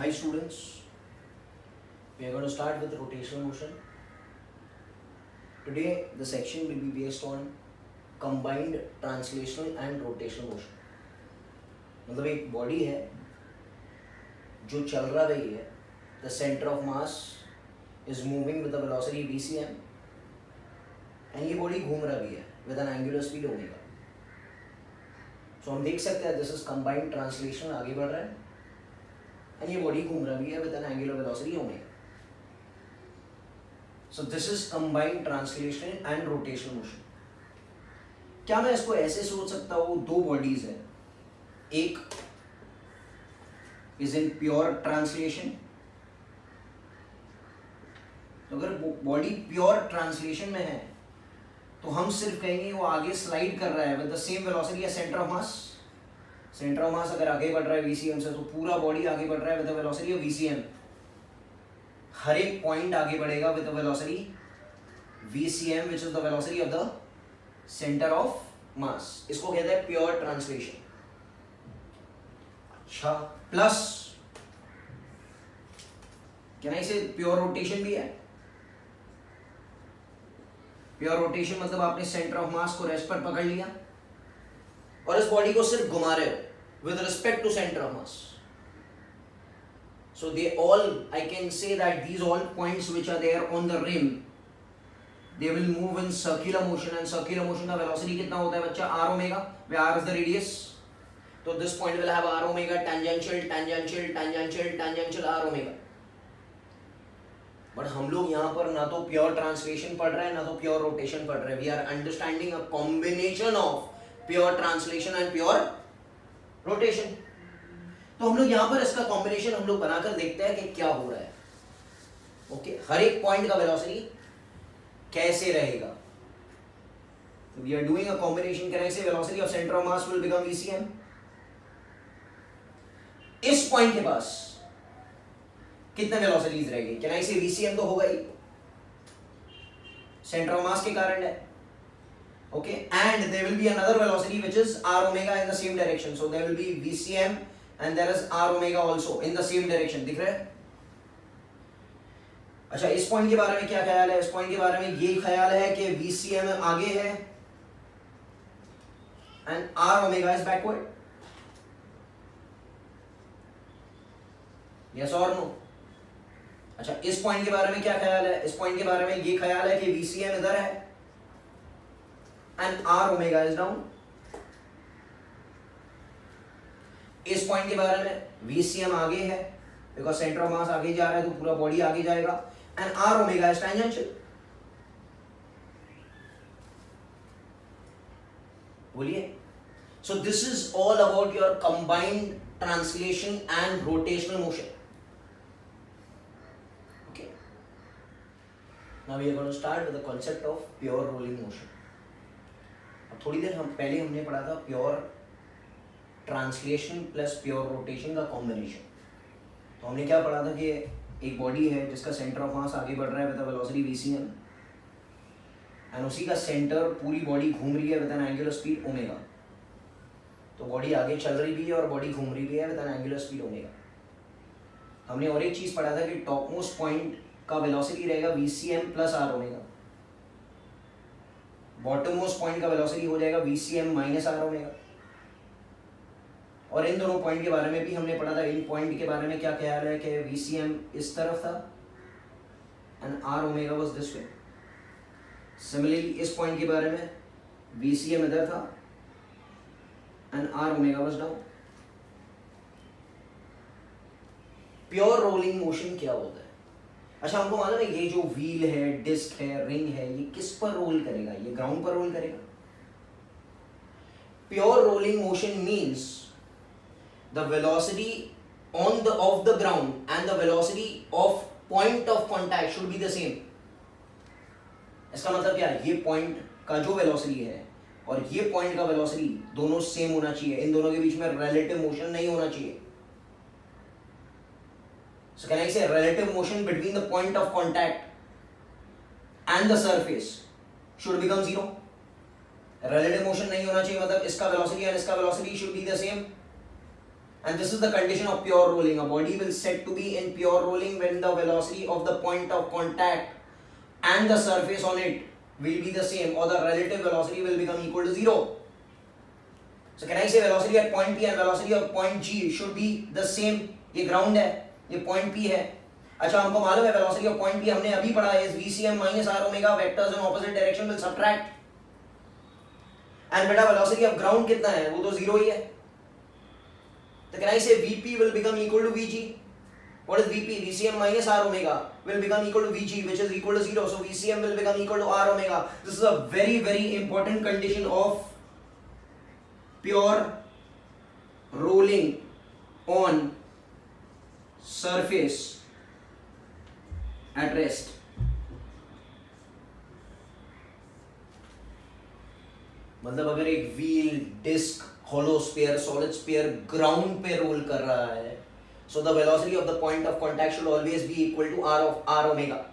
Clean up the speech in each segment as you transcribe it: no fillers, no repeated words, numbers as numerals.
Hi students, we are going to start with rotational motion. Today the section will be based on combined translational and rotational motion. मतलब एक body है जो चल रही है, the center of mass is moving with the velocity vcm and ये body घूम रहा भी है with an angular speed omega. So हम देख सकते हैं this is combined translation, आगे बढ़ रहा है and ये बॉडी घूम रहा भी है with an angular velocity omega. So this is combined translational and rotational motion. क्या मैं इसको ऐसे सोच सकता हूँ, दो बॉडीज है, एक इज इन प्योर ट्रांसलेशन. तो अगर बॉडी प्योर ट्रांसलेशन में है तो हम सिर्फ कहेंगे वो आगे स्लाइड कर रहा है विद द सेम वेलोसिटी या centre of mass. Centre of मास अगर आगे बढ़ रहा है वीसीएम से तो पूरा बॉडी आगे बढ़ रहा है with the velocity of VCM. हर एक पॉइंट आगे बढ़ेगा with the velocity VCM which is the velocity of the centre of mass. इसको कहते हैं प्योर ट्रांसलेशन. अच्छा, प्लस क्या ना इसे प्योर रोटेशन भी है. प्योर रोटेशन मतलब आपने सेंटर ऑफ मास को रेस्ट पर पकड़ लिया और इस बॉडी को सिर्फ घुमा रहे हो with respect to centre of mass. So they all, I can say that these all points which are there on the rim, they will move in circular motion, and circular motion का velocity कितना होता है बच्चा? r omega, where r is the radius. So this point will have r omega, tangential, tangential, tangential, tangential r omega. But हम लोग यहाँ पर ना तो pure translation पढ़ रहे हैं ना तो pure rotation पढ़ रहे हैं. We are understanding a combination of pure translation and pure rotation. तो हम लोग यहाँ पर इसका कॉम्बिनेशन हम लोग बनाकर देखते हैं कि क्या हो रहा है. ओके, हर एक पॉइंट का वेलोसिटी कैसे रहेगा. We are doing a combination. Can I say velocity of centre of mass will become VCM. इस पॉइंट के पास कितने वेलोसिटीज रहेगी? कैन आई से वीसीएम तो होगा ही, सेंटर ऑफ मास के कारण है. Okay, and there will be another velocity which is r omega in the same direction. So there will be VCM and there is r omega also in the same direction. दिख रहा है? अच्छा, इस point के बारे में क्या ख्याल है? इस पॉइंट के बारे में ये ख्याल है कि VCM आगे है and r omega is backward. Yes or no? अच्छा, इस पॉइंट के बारे में क्या ख्याल है? इस पॉइंट के बारे में ये ख्याल है कि VCM इधर है and r omega is down. इस पॉइंट के बारे में VCM आगे है बिकॉज सेंटर ऑफ मास आगे जा रहा है तो पूरा बॉडी आगे जाएगा and r omega is tangential. बोलिए. So this is all about your combined translation and rotational motion. Okay, now we are going to start with the concept of pure rolling motion. अब थोड़ी देर पहले हमने पढ़ा था pure translation plus pure rotation का combination. तो हमने क्या पढ़ा था कि एक बॉडी है जिसका सेंटर ऑफ मास आगे बढ़ रहा है with a velocity VCM and उसी का सेंटर पूरी बॉडी घूम रही है with an angular speed omega. तो बॉडी आगे चल रही भी है और बॉडी घूम रही भी है with an angular speed omega. हमने और एक चीज पढ़ा था कि टॉप मोस्ट पॉइंट का वेलोसिटी रहेगा VCM plus r omega. Bottom most point का वेलोसिटी हो जाएगा वीसीएम माइनस आर ओमेगा. और इन दोनों पॉइंट के बारे में भी हमने पढ़ा था. इन पॉइंट के बारे में क्या ख्याल है कि VCM इस तरफ था and r omega was this way. Similarly इस पॉइंट के बारे में VCM इधर था and r omega was down. Pure rolling motion क्या होता है? अच्छा, हमको मालूम है ये जो व्हील है, डिस्क है, रिंग है, ये किस पर रोल करेगा? ये ग्राउंड पर रोल करेगा. Pure rolling motion means the velocity of the ground and the velocity of point of contact should be the same. इसका मतलब क्या है? ये पॉइंट का जो वेलोसिटी है और ये पॉइंट का वेलोसिटी दोनों सेम होना चाहिए. इन दोनों के बीच में relative motion नहीं होना चाहिए. So can I say relative motion between the point of contact and the surface should become zero? Relative motion नहीं होना चाहिए मतलब इसका वेलोसिटी और इसका velocity should be the same. And this is the condition of pure rolling. A body will said to be in pure rolling when the velocity of the point of contact and the surface on it will be the same, or the relative velocity will become equal to 0. So can I say velocity at point P and velocity of point G should be the same? ये ground है, ये point P है. अच्छा, हमको मालूम है velocity of point P हमने अभी पढ़ा है, is VCM minus R omega, vectors in opposite direction will subtract. And बेटा velocity of ground कितना है? वो तो 0 ही है. So can I say Vp will become equal to Vg? What is Vp? VCM minus R omega will become equal to Vg, which is equal to 0. So VCM will become equal to R omega. This is a very, very important condition of pure rolling on surface at rest. मतलब अगर एक wheel, disc, hollow sphere, solid sphere ground पे roll कर रहा है, so the velocity of the point of contact should always be equal to R omega.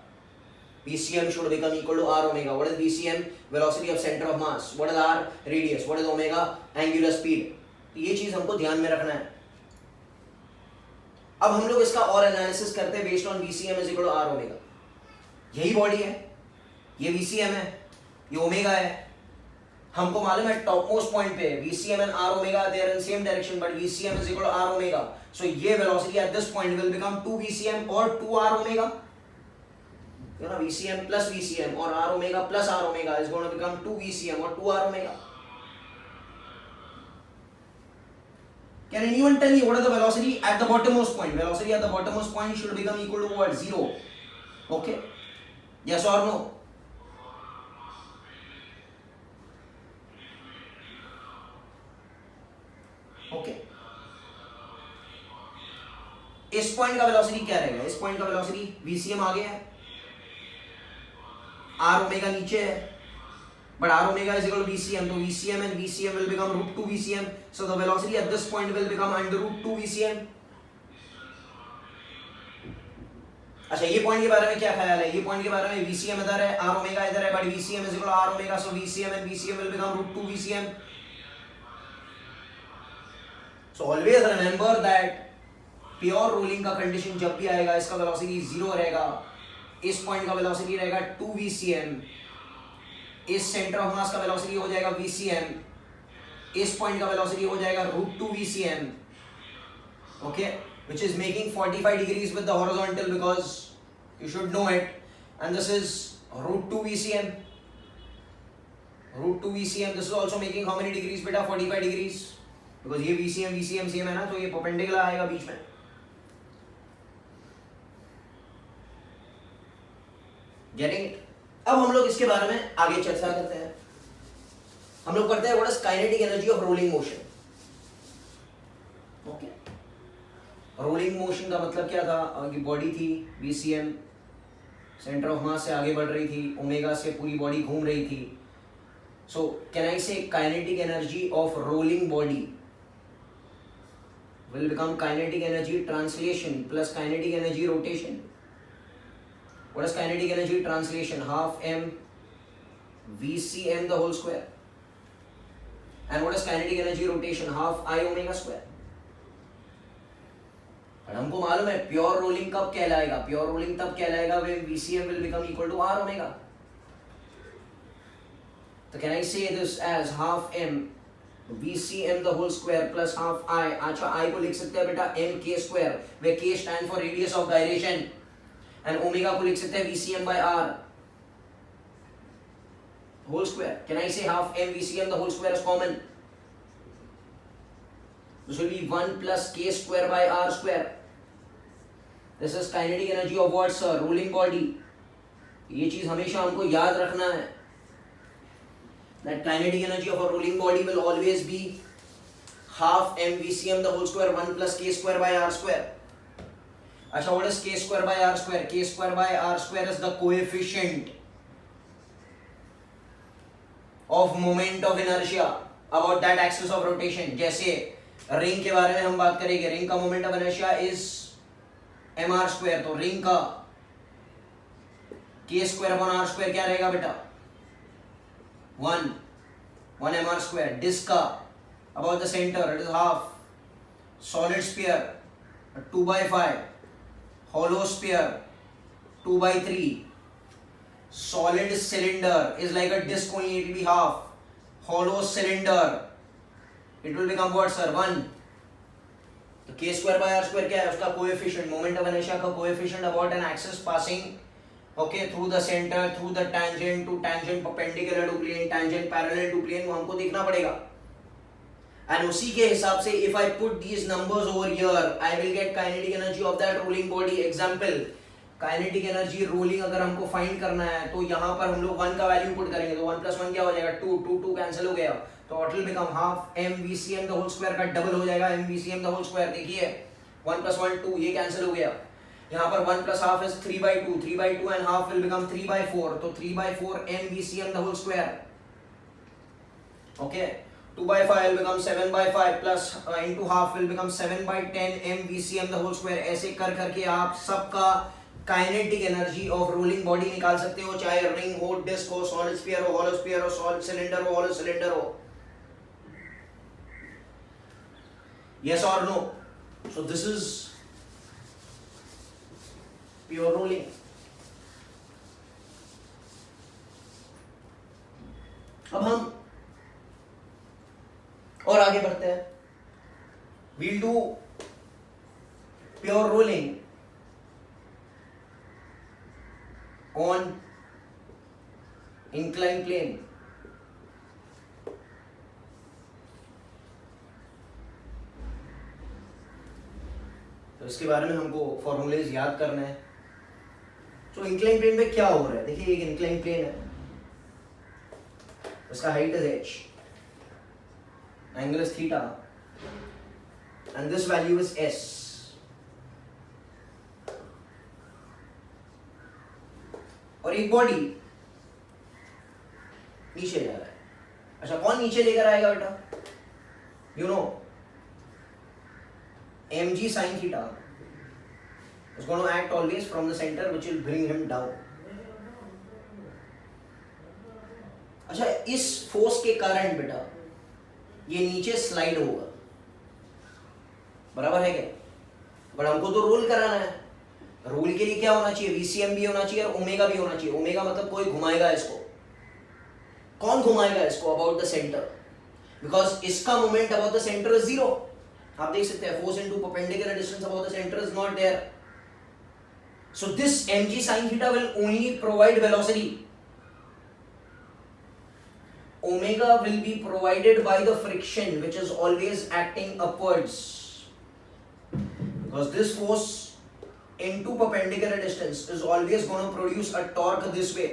VCM should become equal to R omega. What is VCM? Velocity of center of mass. What is R? Radius. What is omega? Angular speed. ये चीज हमको ध्यान में रखना है. अब हम लोग इसका और एनालिसिस करते हैं based on VCM is equal to R omega. यही बॉडी है, ये VCM है, ये ओमेगा है. हमको मालूम है टॉप मोस्ट पॉइंट पे VCM and R omega they are in same direction, but VCM is equal to R omega. So ये velocity at this point will become 2 VCM or 2 R omega. You know, VCM plus VCM or R omega plus R omega is going to become 2 VCM or 2 R omega. Can anyone tell me what is the velocity at the bottommost point? Velocity at the bottommost point should become equal to what? 0. Okay? Yes or no? Okay. इस point का velocity क्या रहेगा? इस point का velocity VCM आगे है, R omega नीचे है, but R omega is equal to VCM, so VCM and VCM will become root 2 VCM, so the velocity at this point will become under root 2 VCM. अच्छा, ये point के बारे में क्या ख्याल है? ये पॉइंट के बारे में VCM इधर है, R omega इधर है, but VCM is equal to R omega, so VCM and VCM will become root 2 VCM. So always remember that pure rolling का कंडीशन जब भी आएगा इसका वेलोसिटी 0 रहेगा, इस पॉइंट का वेलोसिटी रहेगा 2 VCM, इस सेंटर ऑफ मास का वेलोसिटी हो जाएगा VCM, इस पॉइंट का वेलोसिटी हो जाएगा √2 VCM, okay, which is making 45 degrees with the horizontal because you should know it, and this is √2 VCM, √2 VCM. This is also making how many degrees बेटा? 45 degrees, because ये VCM VCM same है ना, तो ये perpendicular आएगा बीच में. Getting it? अब हम लोग इसके बारे में आगे चर्चा करते हैं. हम लोग करते हैं what is kinetic energy of rolling motion. Okay, rolling motion का मतलब क्या था? आगे बॉडी थी VCM, सेंटर ऑफ मास से आगे बढ़ रही थी, ओमेगा से पूरी बॉडी घूम रही थी. सो कैन आई से kinetic energy of rolling body will become kinetic energy translation plus kinetic energy rotation. What is kinetic energy translation? Half m VCM the whole square. And what is kinetic energy rotation? Half I omega square. और हमको मालूम है pure rolling कब कहलाएगा? Pure rolling तब कहलाएगा when VCM will become equal to R omega. So can I say this as half m VCM the whole square plus half I. अच्छा, I को लिख सकते हैं बेटा m k square, where k stand for radius of gyration, and omega को लिख सकते हैं VCM by R whole square. Can I say half m VCM the whole square is common? This will be 1 plus k square by R square. This is kinetic energy of what, sir? Rolling body. ये चीज हमेशा हमको याद रखना है. That kinetic energy of a rolling body will always be half m VCM the whole square 1 plus k square by R square. अच्छा, what is k square by R square? K square by R square is the coefficient of moment of inertia about that axis of rotation. जैसे ring के बारे में हम बात करेंगे, ring का moment of inertia is mr square, तो ring का k square upon r square क्या रहेगा बेटा? 1 mr square. Disc का about the center it is half, solid sphere 2/5, hollow sphere 2/3, solid cylinder is like a disc only, it will be half, hollow cylinder it will become what sir 1. तो k square by r square क्या है उसका coefficient, moment of inertia का coefficient about an axis passing okay through the centre through the tangent to tangent perpendicular to plane tangent parallel to plane, वो हमको देखना पड़ेगा. And उसी के हिसाब से if I put these numbers over here I will get kinetic energy of that rolling body. Example kinetic energy rolling अगर हमको फाइंड करना है तो यहाँ पर हम लोग 1 का वैल्यू पुट करेंगे तो 1 + 1 क्या हो जाएगा 2, 2 2 कैंसिल हो गया तो it will become half mvcm the whole square का डबल हो जाएगा mvcm द होल स्क्वायर. देखिए 1 + 1 2 ये कैंसिल हो गया. यहाँ पर 1 + ½ is 3/2, 3/2 and half will become 3/4 तो 3/4 mvcm the whole square. Okay, 2/5 will become 7/5 plus into half will become 7/10 mvcm the whole square. ऐसे कर करके आप सबका kinetic energy of rolling body निकाल सकते हो, चाहे रिंग हो, डिस्क हो, सॉलिड स्फीयर हो, हॉलो स्फीयर हो, सॉलिड सिलेंडर हो, हॉलो सिलेंडर हो. Yes or no? So this is pure rolling. अब हम और आगे बढ़ते हैं. We'll do pure rolling on inclined plane. तो इसके बारे में हमको फॉर्मूलेज याद करना है. तो इंक्लाइन प्लेन में क्या हो रहा है, देखिए एक इंक्लाइन प्लेन है, इसका height is h, angle is theta and this value is s. और एक बॉडी नीचे जा रहा है. अच्छा कौन नीचे लेकर आएगा बेटा, you know mg sin theta is going to act always from the center which will bring him down. अच्छा इस फोर्स के कारण बेटा ये नीचे स्लाइड होगा, बराबर है क्या? बट हमको तो रोल कराना है. रोल के लिए क्या होना चाहिए, VCM भी होना चाहिए और ओमेगा भी होना चाहिए. ओमेगा मतलब कोई घुमाएगा इसको. कौन घुमाएगा इसको? अबाउट द सेंटर, बिकॉज इसका moment about the centre is 0. आप देख सकते हैं force into perpendicular distance about the centre is not there. So this mg sin theta will only provide velocity. Omega will be provided by the friction which is always acting upwards, because this force into perpendicular distance is always going to produce a torque this way.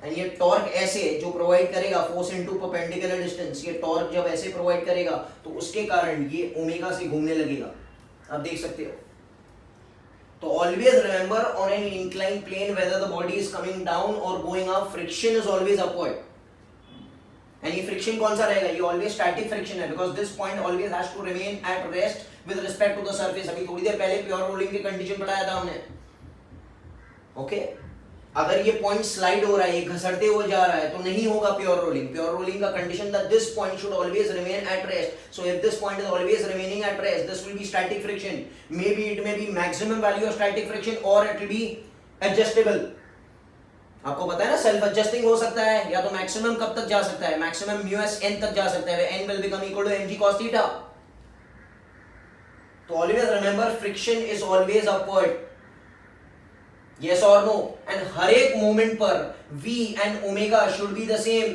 And ये torque ऐसे जो provide करेगा force into perpendicular distance, ये torque जब ऐसे provide करेगा तो उसके कारण ये ओमेगा से घूमने लगेगा. आप देख सकते हो. तो always remember on an incline plane whether the body is coming down और going up, friction is always upward. And ये फ्रिक्शन कौन सा रहेगा, ये ऑलवेज स्टैटिक फ्रिक्शन है, because this point always has to remain at rest with respect to the surface. अभी थोड़ी देर पहले प्योर रोलिंग की कंडीशन पढ़ाया था हमने. ओके अगर ये पॉइंट स्लाइड हो रहा है, ये घसरते हुए जा रहा है तो नहीं होगा प्योर रोलिंग. प्योर रोलिंग का condition that this point should always remain at rest. So if this point is always remaining at rest, this will B static friction. May be it may be maximum value of static friction और it will be adjustable. आपको पता है ना self adjusting हो सकता है, या तो मैक्सिमम कब तक जा सकता है, मैक्सिमम μs n तक जा सकता है, n will become equal to mg cos theta. तो always remember friction is always upward. Yes or no? And हर एक मोमेंट पर v and omega should be the same.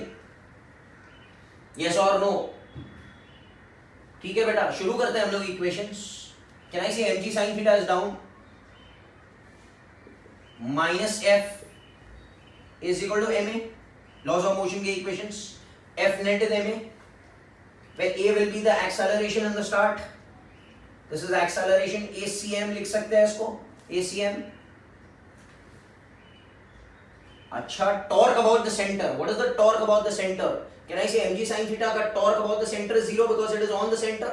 Yes or no? ठीक है बेटा, शुरू करते हैं हम लोग equations. Can I say mg sin theta is down minus f is equal to ma. Laws of motion के equations. F net is ma, where a will be the acceleration in the start. This is acceleration. ACM लिख सकते हैं इसको, ACM. अच्छा torque about the centre, what is the torque about the centre? Can I से mg sin theta का torque about the centre is 0 because it is on the centre.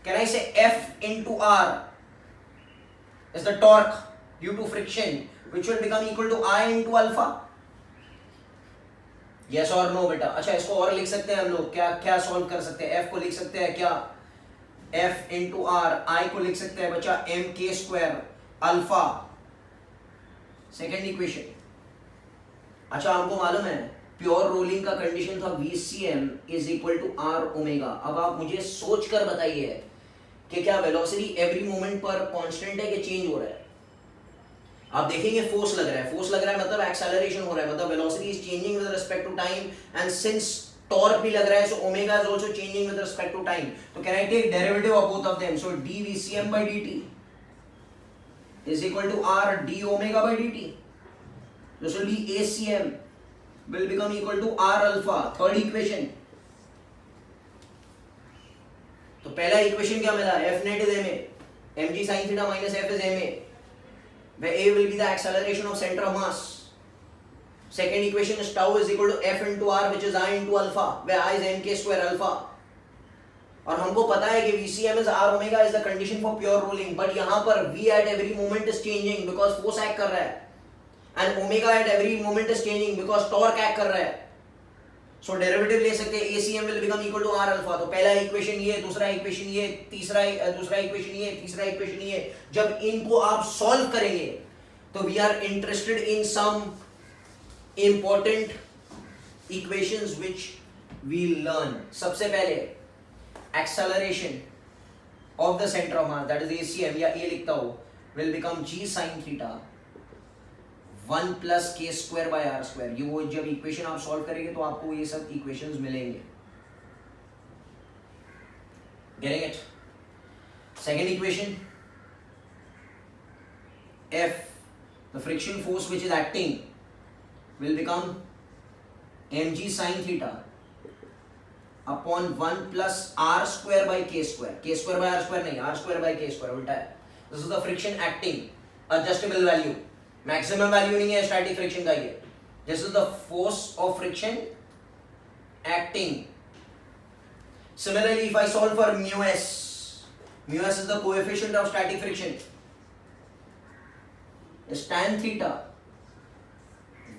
Can I से f into r is the torque due to friction which will become equal to I into alpha. Yes or no बेटा? अच्छा इसको और लिख सकते हैं हम लोग, क्या क्या सॉल्व कर सकते हैं. f को लिख सकते हैं क्या, एफ इंटू आर, आई को लिख सकते हैं बच्चा एम के स्क्वायर अल्फा, सेकेंड इक्वेशन। अच्छा हमको मालूम है प्योर रोलिंग का कंडीशन था VCM is equal to r omega. अब आप मुझे सोच कर बताइए कि क्या वेलोसिटी एवरी मोमेंट पर कांस्टेंट है कि चेंज हो रहा है? आप देखेंगे फोर्स लग रहा है, फोर्स लग रहा है मतलब एक्सेलरेशन हो रहा है, मतलब velocity is changing with respect to time, and since torque भी लग रहा है so omega is also changing with respect to time. तो can I take derivative of both of them, so dVCM by dt is equal to r d omega by dt. This will be ACM will become equal to r alpha, third equation. तो पहला equation क्या मिला, F net is ma, mg sin theta minus F is ma, where a will be the acceleration of center of mass. Second equation is tau is equal to F into r which is I into alpha, where I is mk square alpha. और हमको पता है कि VCM is r omega is the condition for pure rolling, but यहाँ पर V at every moment is changing because force act कर रहा है, and omega at every moment is changing because torque act कर रहा है. So डेरिवेटिव ले सकते हैं, ACM will become equal to r alpha. तो पहला इक्वेशन ये, दूसरा इक्वेशन ये, दूसरा इक्वेशन ये, तीसरा इक्वेशन ये. जब इनको आप सॉल्व करेंगे तो we are interested in some important equations which we learn. सबसे पहले acceleration of the centre of mass, that is ACM, या ये लिखता हूं, will become g sin theta 1 plus k square by r square. ये वो जब इक्वेशन आप सॉल्व करेंगे तो आपको ये सब इक्वेशंस मिलेंगे. Getting it? Second equation, F, the friction force which is acting, will become mg sin theta upon 1 plus r square by k square. K square by r square नहीं, r square by k square उल्टा है. This is the friction acting, adjustable value. Maximum value नहीं है static friction का ये. This is the force of friction acting. Similarly if I solve for μs, μs is the coefficient of static friction, is tan theta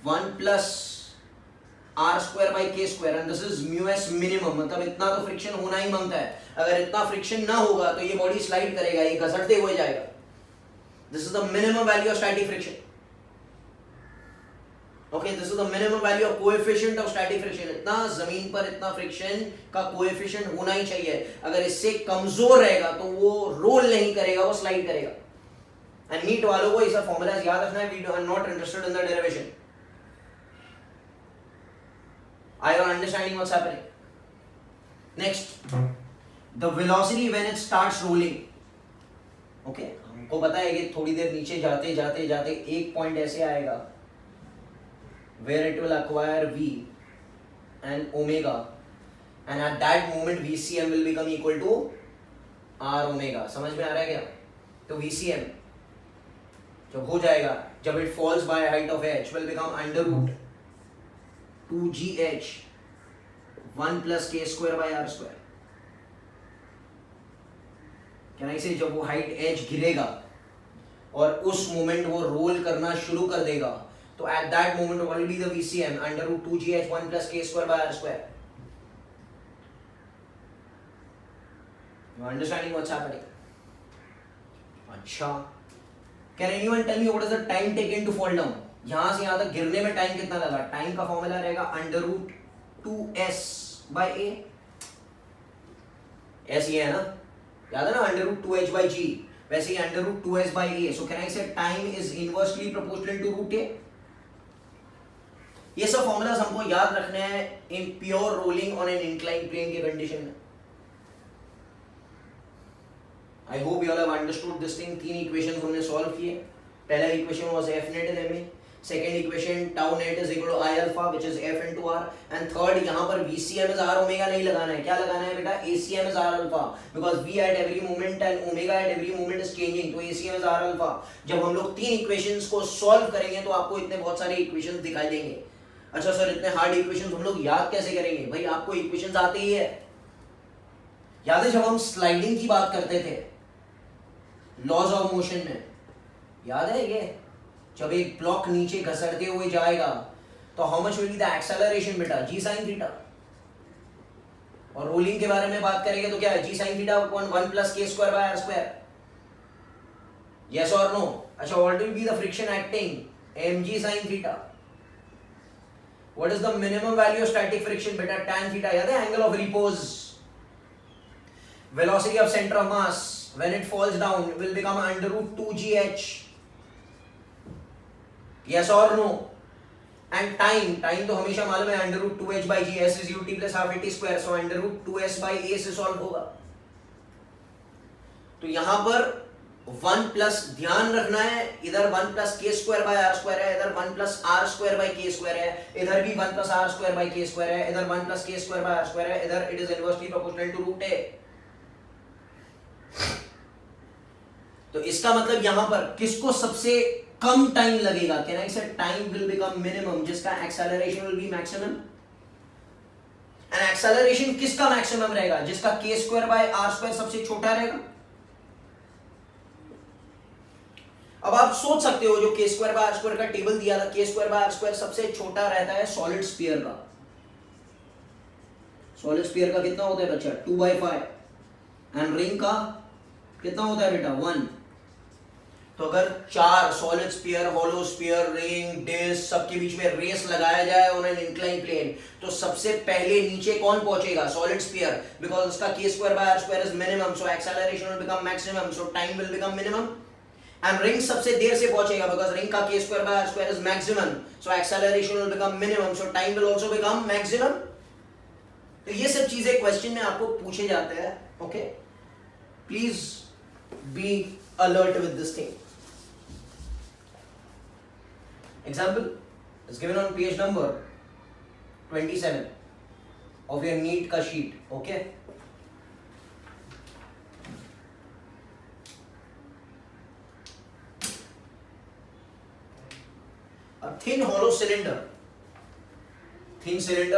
1 plus r square by k square, and this is μs minimum, मतलब इतना तो friction होना ही मांगता है. अगर इतना friction ना होगा तो ये बॉडी स्लाइड करेगा, ये घसटते हुए जाएगा. This is the minimum value of static friction. Okay, this is the minimum value of coefficient of static friction. इतना जमीन पर इतना फ्रिक्शन का कोएफिशिएंट होना ही चाहिए. अगर इससे कमजोर रहेगा तो वो रोल नहीं करेगा, वो स्लाइड करेगा. एंड नीट वालों को ये फॉर्मूलाज याद रखना है. We are not interested in the derivation. I are understanding what's happening. Next, the velocity when it starts rolling. Okay, हमको पता है कि थोड़ी देर नीचे जाते जाते जाते एक पॉइंट ऐसे आएगा where it will acquire V and omega, and at that moment VCM will become equal to R omega. समझ में आ रहा है क्या? तो VCM जब हो जाएगा, जब it falls by height of h will become under root 2gh 1 plus k square by r square. Can I say जब वो height h गिरेगा और उस मोमेंट वो रोल करना शुरू कर देगा, तो at that moment what will be the VCM? Under root 2gh 1 plus k square by r square. You are understanding what's happening? अच्छा, can anyone tell me what is the time taken to fall down? यहाँ से यहाँ तक गिरने में time कितना लगा? Time का फॉर्मूला रहेगा under root 2s by a. s ये है ना, याद है ना, under root 2h by g. वैसे ही under root 2s by a. So can I say time is inversely proportional to root a? ये सब फॉर्मूलाज हमको याद रखने हैं in pure rolling on an incline plane के कंडीशन में. I hope you all have understood this thing. 3 equations हमने solve किए. पहला equation was F net is ma, second equation tau net is equal to I alpha which is F into R, and third यहाँ पर VCM is R omega नहीं लगाना है. क्या लगाना है बेटा? ACM is R alpha, because V at every moment and omega at every moment is changing, तो ACM is R alpha. जब हम लोग 3 इक्वेशंस को सॉल्व करेंगे तो आपको इतने बहुत सारे इक्वेशंस दिखाई देंगे. अच्छा सर, इतने हार्ड इक्वेशंस हम लोग याद कैसे करेंगे? भाई आपको इक्वेशंस आते ही है. याद है जब हम स्लाइडिंग की बात करते थे लॉज ऑफ मोशन में, याद है ये, जब एक ब्लॉक नीचे घसरते हुए जाएगा तो how much will be the acceleration बेटा? g sin theta. और रोलिंग के बारे में बात करेंगे तो क्या है, g sine theta upon 1 plus k square by are square, yes और नो? अच्छा, what will be the friction acting, mg sin theta. What is the minimum value of static friction? बेटा tan theta याद है, angle of repose. Velocity of center of mass when it falls down will become under root 2gh. Yes or no? And time तो हमेशा मालूम है under root 2h by g, s is ut plus half at square, so under root 2s by a से solve होगा. तो यहाँ पर 1 plus ध्यान रखना है, इधर 1 plus k square by are square है, इधर 1 प्लस आर स्क्वायर बाय के स्क्वायर है, इधर भी 1 प्लस आर स्क्वायर बाय के स्क्वायर है, इधर 1 plus k square by are square है, इधर it is inversely proportional to root a. तो इसका मतलब यहां पर किसको सबसे कम टाइम लगेगा, कैन आई से टाइम विल बिकम मिनिमम, जिसका acceleration will be maximum. And acceleration किसका मैक्सिमम रहेगा, जिसका के स्क्वायर बाय आर स्क्वायर सबसे छोटा रहेगा. अब आप सोच सकते हो, जो के स्क्वायर बाय आर स्क्वायर का टेबल दिया था, के स्क्वायर बाय आर स्क्वायर सबसे छोटा रहता है सॉलिड स्फीयर का. सॉलिड स्फीयर का कितना होता है बच्चा, 2/5. एंड रिंग का कितना होता है बेटा, 1. तो अगर 4 solid sphere, hollow sphere, ring, disc सबके बीच में रेस लगाया जाए ऑन एन इंक्लाइन प्लेन, तो सबसे पहले नीचे कौन पहुंचेगा, सॉलिड स्फीयर, बिकॉज उसका k square by are square is minimum, so acceleration will become maximum, so time will become minimum. And ring सबसे देर से पहुंचेगा because ring का k square by r square is maximum, so acceleration will become minimum, so time will also become maximum. तो ये सब चीजें question में आपको पूछे जाते हैं. Okay, please be alert with this thing. Example is given on page number 27 of your NEET का sheet. Okay. A thin hollow cylinder,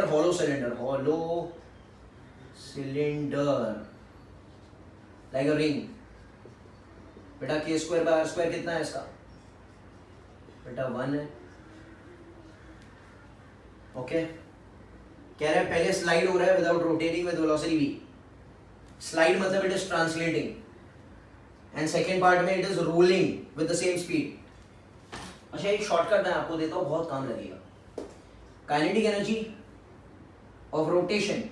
hollow cylinder like a ring. बेटा के स्क्वायर बाय आर स्क्वायर कितना है इसका, बेटा 1 है. Okay, कह रहे हैं पहले स्लाइड हो रहा है without rotating with velocity v. Slide मतलब it is translating, and second part में it is rolling with the same speed. अच्छा, एक शॉर्टकट मैं आपको देता हूं, बहुत काम लगेगा. Kinetic energy of rotation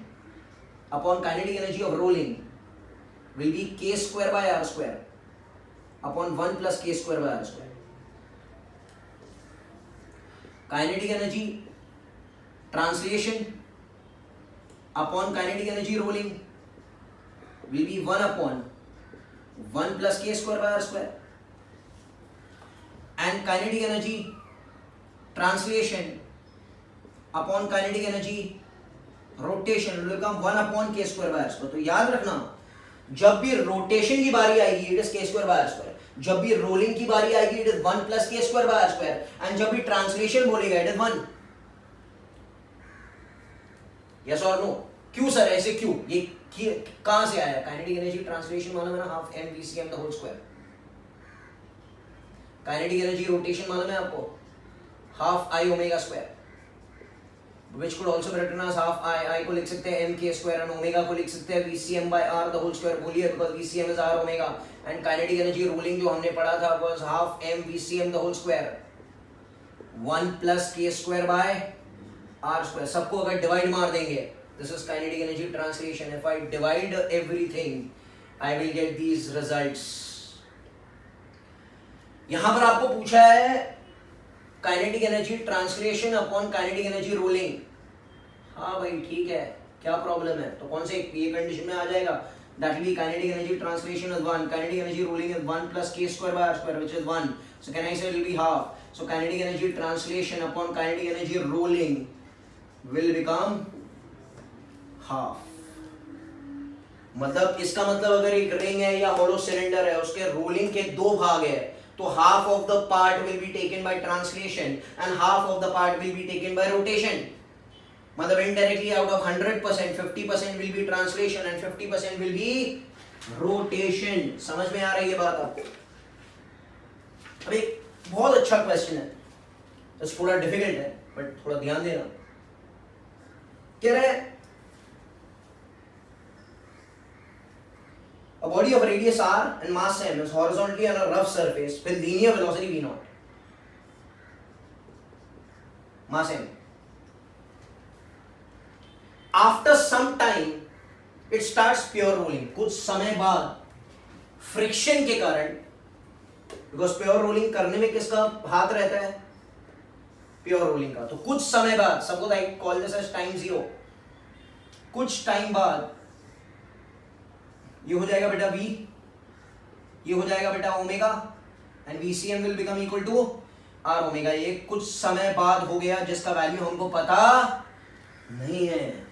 upon kinetic energy of rolling will be k square by are square upon 1 plus k square by are square. Kinetic energy translation upon kinetic energy rolling will be 1 upon 1 plus k square by are square. And kinetic energy translation upon kinetic energy rotation will become 1 upon k square by r square. तो याद रखना, जब भी rotation की बारी आएगी it is k square by r square, जब भी रोलिंग की बारी आएगी it is 1 plus k square by r square, and जब भी ट्रांसलेशन बोलेगा इट इज 1. यस और नो? क्यों सर, ऐसे क्यों, ये कहां से आया? काइनेटिक एनर्जी ट्रांसलेशन मालूम है ना, half m vcm the whole square. Kinetic energy rotation मालूम है आपको, half I omega square, which could also be written as half I को लिख सकते हैं m k square, and omega को लिख सकते हैं vcm by r the whole square. बोलिए, because vcm is r omega, and kinetic energy ruling जो हमने पढ़ा था was half m vcm the whole square, 1 plus k square by r square. सबको अगर डिवाइड मार देंगे, this is kinetic energy translation. If I divide everything, I will get these results. यहां पर आपको पूछा है kinetic energy translation upon kinetic energy rolling. हाँ भाई ठीक है, क्या प्रॉब्लम है? तो कौन से ये कंडीशन में आ जाएगा, that will be kinetic energy translation is 1, kinetic energy rolling is 1 plus k square by r square which is 1, so can I say will be half. So kinetic energy translation upon kinetic energy rolling will become half. मतलब इसका मतलब अगर एक ring है या hollow cylinder है, उसके rolling के 2 भाग है, तो half of the part will be taken by translation and half of the part will be taken by rotation. मतलब indirectly out of 100%, 50% will be translation and 50% will be rotation. समझ में आ रही है बात आपको? अब एक बहुत अच्छा क्वेश्चन है, बस थोड़ा डिफिकल्ट है बट थोड़ा ध्यान देना. कह रहे हैं A body of radius r and mass m is horizontally on a rough surface with linear velocity v naught. Mass m. After some time it starts pure rolling. कुछ समय बाद फ्रिक्शन के कारण, बिकॉज प्योर रोलिंग करने में किसका हाथ रहता है? प्योर रोलिंग का. तो कुछ समय बाद, suppose I call this as time 0, कुछ टाइम बाद ये हो जाएगा बेटा v, ये हो जाएगा बेटा omega, and VCM will become equal to r omega. ये कुछ समय बाद हो गया जिसका वैल्यू हमको पता नहीं है.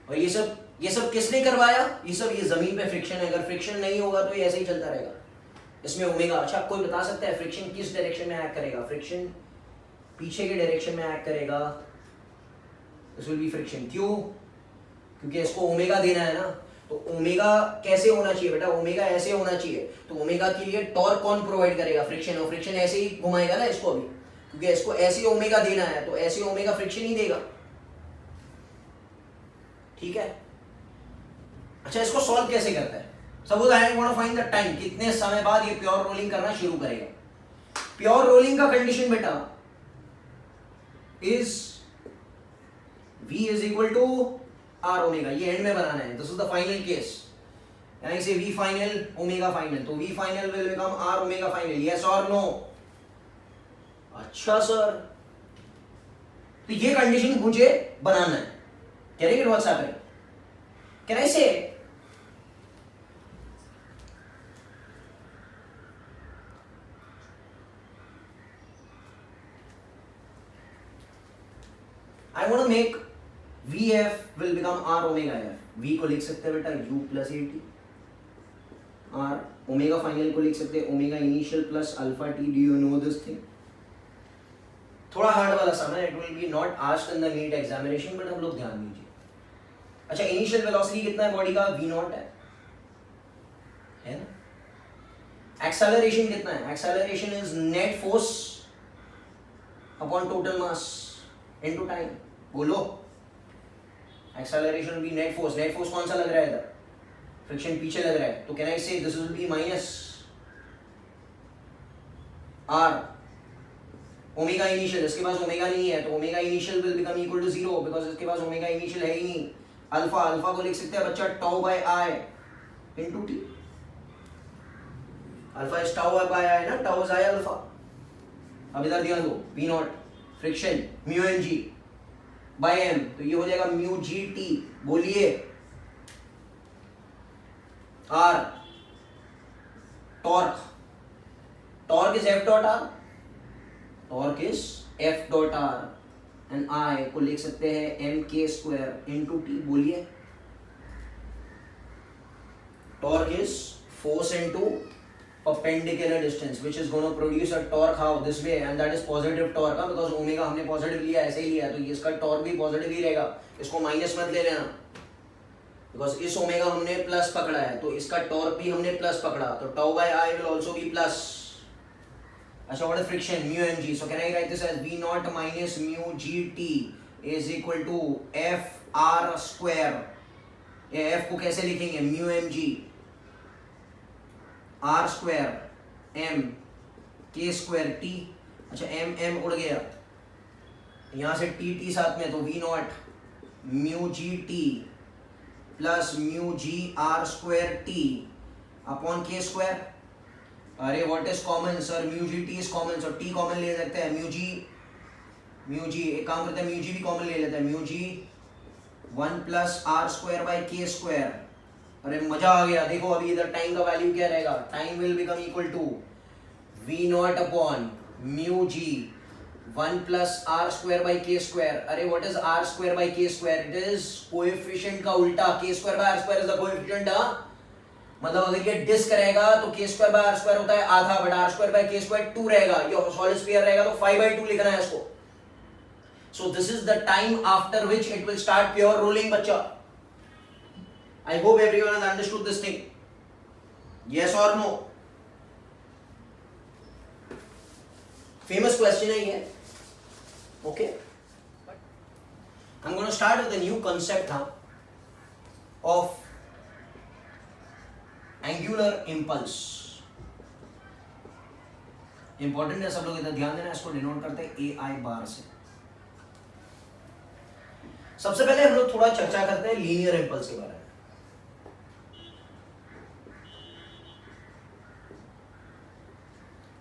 और ये सब किसने करवाया? ये सब ये जमीन पे फ्रिक्शन है. अगर फ्रिक्शन नहीं होगा तो ये ऐसे ही चलता रहेगा. इसमें ओमेगा, अच्छा कोई बता सकता है फ्रिक्शन किस डायरेक्शन में एक्ट करेगा? फ्रिक्शन पीछे के डायरेक्शन में एक्ट करेगा. This will B friction. क्यों? क्योंकि इसको ओमेगा देना है ना. तो ओमेगा कैसे होना चाहिए बेटा? ओमेगा ऐसे होना चाहिए. तो ओमेगा के लिए टॉर्क कौन प्रोवाइड करेगा? फ्रिक्शन. और फ्रिक्शन ऐसे ही घुमाएगा ना इसको अभी, क्योंकि इसको ऐसे ओमेगा देना है, तो ऐसे ओमेगा फ्रिक्शन ही देगा. ठीक है. अच्छा इसको सॉल्व कैसे करता है? Suppose I want to find the time, कितने समय बाद ये प्योर रोलिंग करना शुरू करेगा. प्योर रोलिंग का कंडीशन बेटा is v is equal to r omega. ये एंड में बनाना है. This is the final case. यानी से v फाइनल ओमेगा फाइनल, तो v final will become r omega final. Yes और नो? अच्छा सर, तो ये कंडीशन मुझे बनाना है. Can I get what's happening? Can I say I want to make Vf will become r omega f. V को लिख सकते हैं बेटा u plus at. r omega final को लिख सकते हैं omega initial plus alpha t. Do you know this thing? थोड़ा हार्ड वाला सा है. It will be not asked in the NEET examination, but हम लोग ध्यान दीजिए. अच्छा इनिशियल वेलोसिटी कितना है बॉडी का? v नॉट है ना. एक्सेलरेशन कितना है? Acceleration is net force upon total mass into time. बोलो. एक्सेलरेशन भी नेट फोर्स. नेट फोर्स कौन सा लग रहा है इधर? फ्रिक्शन पीछे लग रहा है. तो can I say this will be minus r omega initial. इसके पास ओमेगा नहीं है, तो omega initial will become equal to 0, because इसके पास ओमेगा इनिशियल है ही नहीं. अल्फा, अल्फा को लिख सकते हैं बच्चा tau by I into t. Alpha is tau by I ना, टाउ इज आई अल्फा. अब इधर ध्यान दो, v not friction mu N G by M, तो ये हो जाएगा म्यू जी टी. बोलिए. R torque, torque is F dot R, torque is F dot R, and I को लिख सकते हैं एम के स्क्वायर इनटू टी. बोलिए. Torque is force into perpendicular distance which is going to produce a torque how this way, and that is positive torque because omega हमने positive लिया, ऐसे ही लिया, तो इसका टॉर्क भी पॉजिटिव ही रहेगा. इसको माइनस मत ले लेना, बिकॉज इस ओमेगा हमने प्लस पकड़ा है, तो इसका टॉर्क भी हमने प्लस पकड़ा, तो tau by I will also be plus. अच्छा what is friction? Mu m g. So can I write this as v not minus mu ji t is equal to f r square. ये f को कैसे लिखेंगे? Mu m g r square m के square t. अच्छा m m उड़ गया, यहां से टी टी साथ में, तो v not mu ji t plus mu ji r square T upon के स्क्वायर. अरे what is common sir? Mu G t is common, so T common ले सकते हैं. म्यू जी एक काम करते हैं, म्यू जी भी कॉमन ले लेते हैं. Mu G 1 plus R square by K square. अरे मजा आ गया. देखो अभी इधर टाइम का वैल्यू क्या रहेगा? Time will become equal to V not upon mu G 1 plus R square by K square. अरे what is R square by K square? It is coefficient का उल्टा. K square by are square is the coefficient. मतलब अगर ये disc रहेगा तो के square by are square होता है आधा, बट आर स्क्वायर बाय के स्क्वायर 2 रहेगा. ये सॉलिड स्फीयर रहेगा तो 5/2 लिखना है इसको. सो this is the time after which it will start pure rolling. बच्चा I hope everyone has understood this thing. Yes or no? Famous question है ये. Okay. I'm going to start with a new concept now of angular impulse important है, सब लोग इधर ध्यान देना, इसको डिनोट करते हैं ए आई बार से। सबसे पहले हम लोग थोड़ा चर्चा करते हैं लीनियर इम्पल्स के बारे में।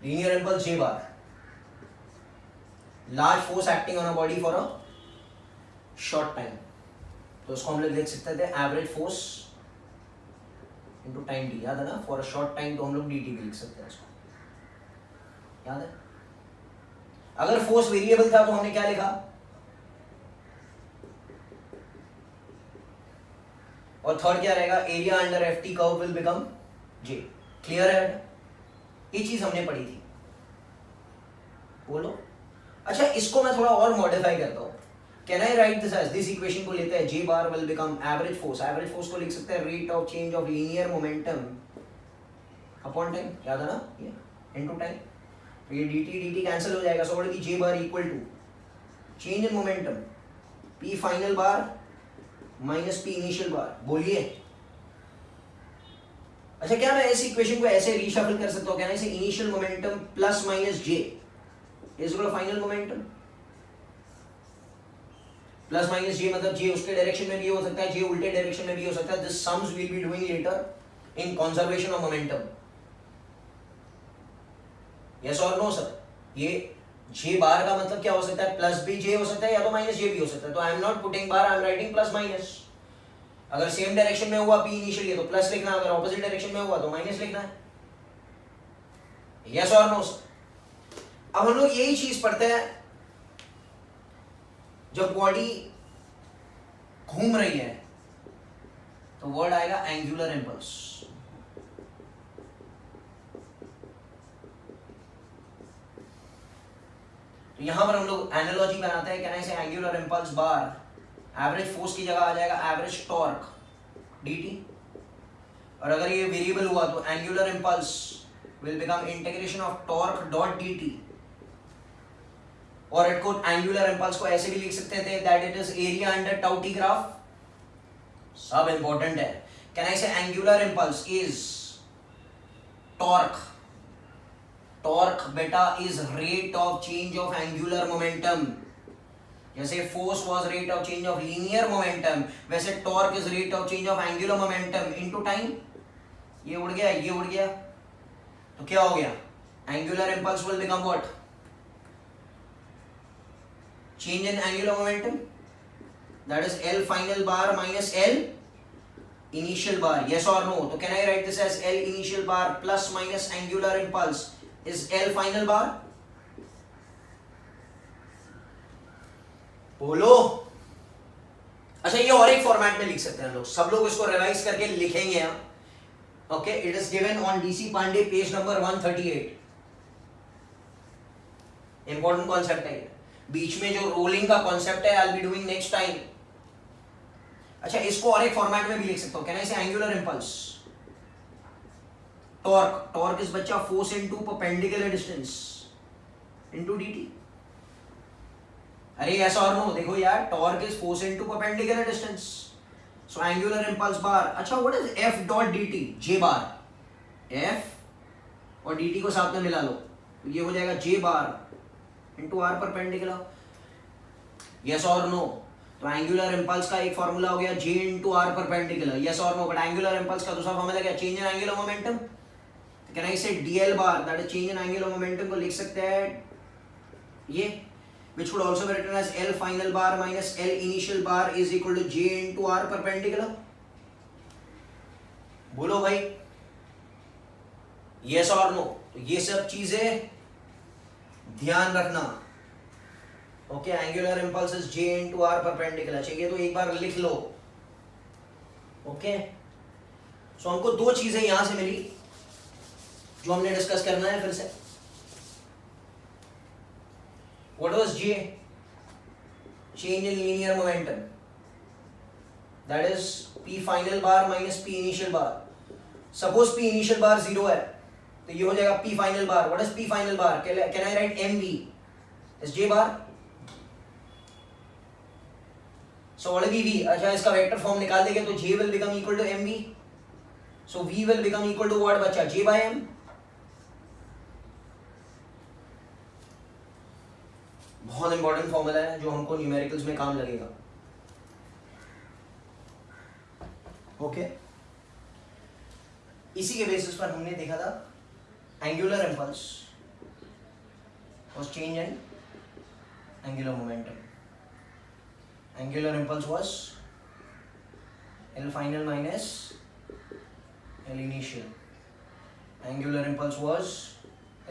Linear impulse J bar, large force acting on a body for a short time, तो उसको हम लोग लिख सकते थे average force into time D, याद है ना, फॉर अ शॉर्ट टाइम तो हम लोग dt भी लिख सकते हैं इसको, याद है। अगर फोर्स वेरिएबल था तो हमने क्या लिखा, और थर्ड क्या रहेगा, area under F T curve will become J. Clear है, ये चीज हमने पढ़ी थी, बोलो। अच्छा, इसको मैं थोड़ा और मॉडिफाई करता हूं। Can I write this as, this equation को लेते हैं J bar will become average force, average force को लिख सकते हैं rate of change of linear momentum upon time, याद है ना, ये इनटू टाइम, तो ये dt कैंसिल हो जाएगा, so what is J bar equal to change in momentum p final bar minus p initial bar. बोलिए। अच्छा, क्या मैं इस इक्वेशन को ऐसे रीशफल कर सकता हूं, क्या ऐसे initial momentum plus minus j is equal to final momentum, plus minus j मतलब j उसके डायरेक्शन में भी हो सकता है, j उल्टे डायरेक्शन में भी हो सकता है। This sums will be doing later in conservation of momentum, yes और नो सर। ये j बार का मतलब क्या हो सकता है, प्लस भी j हो सकता है या तो माइनस j भी हो सकता है, तो I am not putting bar, I am writing plus minus. अगर सेम डायरेक्शन में हुआ p इनिशियली तो प्लस लिखना, अगर ऑपोजिट डायरेक्शन में हुआ तो माइनस लिखना है, यस और नो सर। अब हम लोग यही चीज पढ़ते हैं जब बॉडी घूम रही है तो वर्ड आएगा एंगुलर इम्पल्स। तो यहां पर हम लोग एनालॉजी बनाते हैं, कहना से एंगुलर इम्पल्स बार एवरेज फोर्स की जगह आ जाएगा एवरेज टॉर्क dt, और अगर ये वेरिएबल हुआ तो angular impulse will become integration of torque dot dt, और इट को एंगुलर इम्पल्स को ऐसे भी लिख सकते थे that it is area under tau t graph, सब इंपॉर्टेंट है। Can I say angular impulse is torque, torque बेटा is rate of change of angular momentum, जैसे force was rate of change of linear momentum, वैसे torque is rate of change of angular momentum into time. ये उड़ गया, ये उड़ गया, तो क्या हो गया, angular impulse will become what, change in angular momentum, that is L final bar minus L initial bar, yes or no। तो can I write this as L initial bar plus minus angular impulse is L final bar, बोलो। अच्छा, ये और एक format में लिख सकते हैं लोग, सब लोग इसको रिवाइज करके लिखेंगे हम, okay. It is given on DC Pandey page number 138, important concept है, बीच में जो रोलिंग का कॉन्सेप्ट है I will be doing next time. अच्छा, इसको और एक फॉर्मेट में भी लिख सकता हूं, कहना इसे angular impulse torque, torque is बच्चा force into perpendicular distance into dt। अरे ऐसा और नो, देखो यार, torque is force into perpendicular distance, so angular impulse bar. अच्छा, what is f dot dt, j bar, f और dt को साथ में मिला लो तो ये हो जाएगा j bar into r perpendicular, yes और नो। तो एंगुलर इम्पल्स का एक फॉर्मूला हो गया j into r perpendicular, yes और नो। बट एंगुलर इम्पल्स का दूसरा फॉर्मूला क्या, चेंज इन एंगुलर मोमेंटम, तो कैन आई से dl bar that is change in angular momentum को लिख सकते हैं ये, which could also be written as L final bar minus L initial bar is equal to j into r perpendicular। बोलो भाई, yes or no। तो ये सब चीजें ध्यान रखना, okay. Angular impulse is j into r perpendicular, चाहिए तो एक बार लिख लो, ओके। सो हमको दो चीजें यहां से मिली जो हमने डिस्कस करना है फिर से। What was J? Change in linear momentum. That is P final bar minus P initial bar. Suppose P initial bar 0 है, तो ये हो जाएगा P final bar. What is P final bar? Can I write MV? Is J bar? So what will be V? अच्छा, इसका vector form निकाल देंगे तो J will become equal to MV. So V will become equal to what बच्चा? J by M. बहुत important formula है जो हमको न्यूमेरिकल्स में काम लगेगा. ओके इसी के बेसिस पर हमने देखा था angular impulse was change in angular momentum. Angular impulse was L final minus L initial. Angular impulse was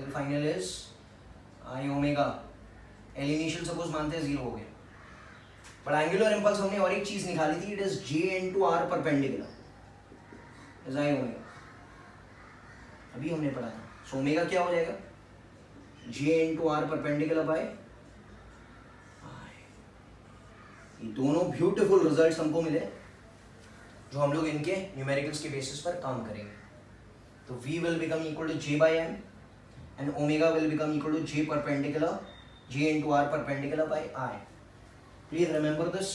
L final is I omega. L initial suppose मानते हैं 0 हो गया. But angular impulse हमने और एक चीज निकाली थी. It is J into R perpendicular. Is I omega. अभी हमने पढ़ा था. So omega क्या हो जाएगा? J into R perpendicular by I. ये दोनों ब्यूटीफुल रिजल्ट्स हमको मिले जो हम लोग इनके न्यूमेरिकल्स के बेसिस पर काम करेंगे. तो V will become equal to J by M and omega will become equal to J into R perpendicular by I. Please remember this.